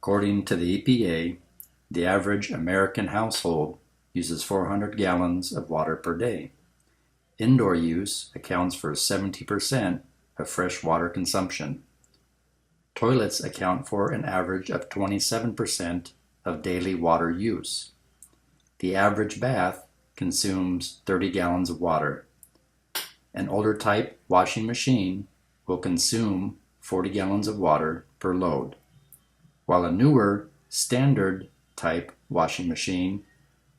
According to the EPA, the average American household uses 400 gallons of water per day. Indoor use accounts for 70% of fresh water consumption. Toilets account for an average of 27% of daily water use. The average bath consumes 30 gallons of water. An older type washing machine will consume 40 gallons of water per load, while a newer standard type washing machine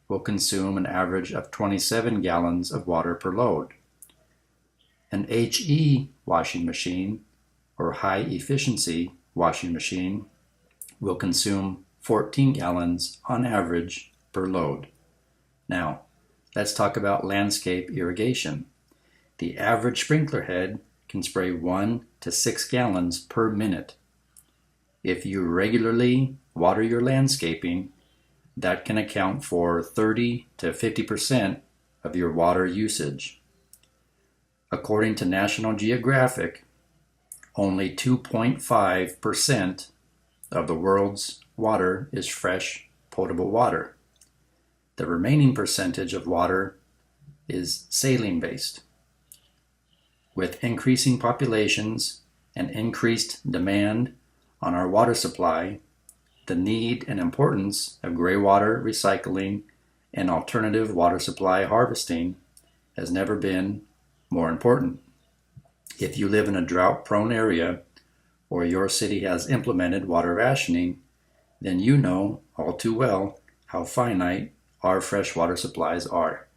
will consume an average of 27 gallons of water per load. An HE washing machine, or high efficiency washing machine, will consume 14 gallons on average per load. Now, let's talk about landscape irrigation. The average sprinkler head can spray 1 to 6 gallons per minute. If you regularly water your landscaping, that can account for 30 to 50% of your water usage. According to National Geographic, only 2.5% of the world's water is fresh, potable water. The remaining percentage of water is saline-based. With increasing populations and increased demand on our water supply, the need and importance of greywater recycling and alternative water supply harvesting has never been more important. If you live in a drought-prone area or your city has implemented water rationing, then you know all too well how finite our fresh water supplies are.